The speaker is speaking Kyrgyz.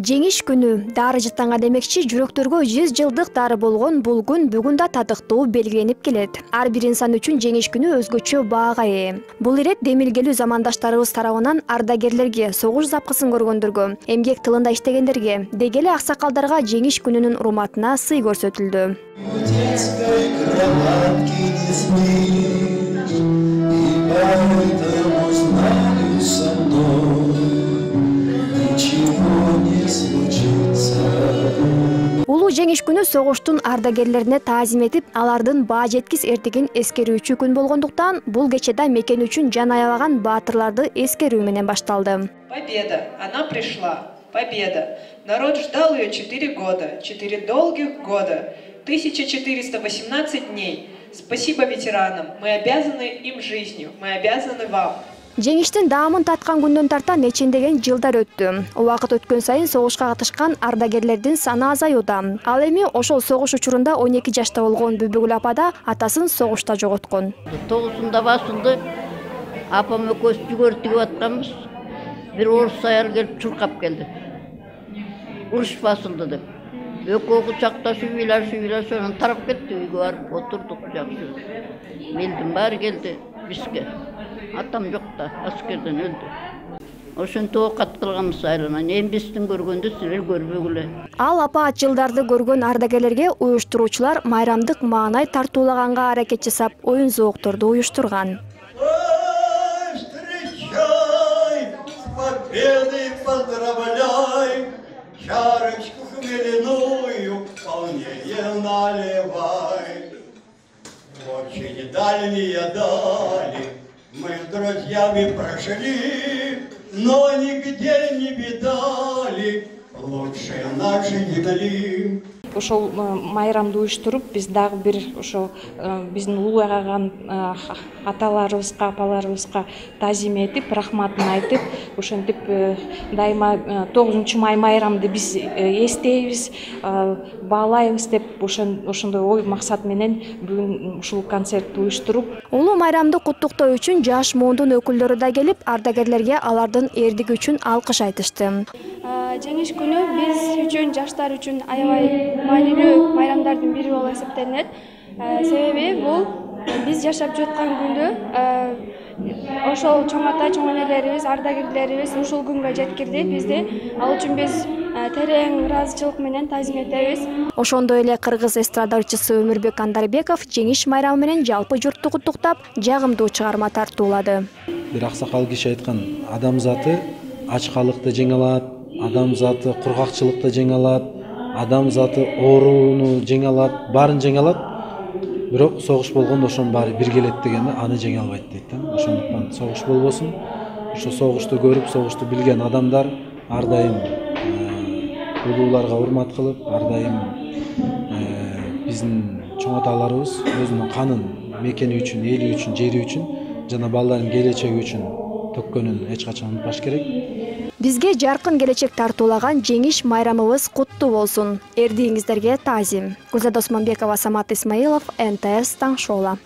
Жеңиш күнү дары жыттанга демекчи жүрөктөргө 100 жылдык дары болгон бул күн бүгүн да татыктуу белгиленип келет. Ар бир инсан үчүн жеңиш күнү өзгөчө баага ээ. Бул ирет демилгелүү замандаштарыбыз тарабынан ардагерлерге, согуш запкысын көргөндөргө, эмгек тылында иштегендерге, деги эле аксакалдарга жеңиш күнүнүн урматына сый көрсөтүлдү. Улуу жеңиш күнү согуштун ардагерлерине таазим этип, алардын баа жеткис эртигин эскерүүчү күн болгондуктан, бул кечеде мекен үчүн жан аябаган баатырларды эскерүү менен башталды. Победа, она пришла. Победа. Народ ждал ее 4 года, 4 долгих года, 1418 дней. Спасибо ветеранам, мы обязаны им жизнью, мы обязаны вам. Жеңиштин даамын таткан күндөн тарта нечендеген жылдар өттү. Убакыт өткөн сайын согушка катышкан ардагерлердин саны азаюуда. Ал эми ошол согуш учурунда 12 жашта болгон Бүбүгүл апа да атасын согушта жоготкон. 9-сунда басылды. Апам экөөбүз жүгөрүп тигип атканбыз. Бир орус аял келип чуркап келди. Уруш басылды деп. Экөө кучакташып ыйлашып анан тарап кетти. Үйгө барып отурдук жакшы. Мелдин баары келди бизге. Атам жок да, аскерден өлдү. Ошентип оокат кылганбыз айрынан. Эми биздин көргөндү силер көрбөгүлө. Ал апа жылдарды көргөн ардагерлерге уюштуруучулар майрамдык маанай тартуулаганга аракет жасап, оюн зоокторду уюштурган. Мы с друзьями прошли, но нигде не видали лучше нашей земли. Ошол майрамды уюштуруп, биз дагы бир ошол биздин улугайган аталарыбызга, апаларыбызга таазим этип, рахматын айтып, ошентип дайыма 9 май майрамды биз эстейбиз, баалайбыз деп ошондой ой максат менен бүгүн ушул концертти уюштуруп. Улуу майрамды куттуктоо үчүн жаш муундун өкүлдөрү да келип, ардагерлерге алардын эрдиги үчүн алкыш айтышты. Жеңиш күнү биз үчүн, жаштар үчүн аябай маанилүү майрамдардын бири болуп эсептелет. Себеби бул биз жашап жаткан күндү ошол чоң ата, чоң энелерибиз, ардагерлерибиз ушул күнгө жеткирди бизди. Ал үчүн биз терең ыраазычылык менен таазим этебиз. Ошондой эле кыргыз эстрада ырчысы Өмүрбек Андарбеков жеңиш майрамы менен жалпы журтту куттуктап, жагымдуу чыгарма тартуулады. Бир аксакал киши айткан, адамзаты ачкалыкты жеңе алат, адамзаты кургакчылыкты жеңе алат, адамзаты ооруну жеңе алат, баарын жеңе алат. Бирок согуш болгондо ошонун баары бир келет дегенде аны жеңе албайт дейт. Ошондуктан согуш болбосун. Ошо согушту көрүп, согушту билген адамдар ар дайым улууларга урмат кылып, ар дайым биздин чоң аталарыбыз өзүнүн канын мекени үчүн, эли үчүн, жери үчүн жана балдардын келечеги үчүн төккөнүн эч качан унутпаш керек. Бизге жаркын келечек тартуулаган жеңиш майрамыбыз куттуу болсун. Эрдигиңиздерге таазим. Гүлзада Осмонбекова, Самат Исмаилов, НТС Таң Шола.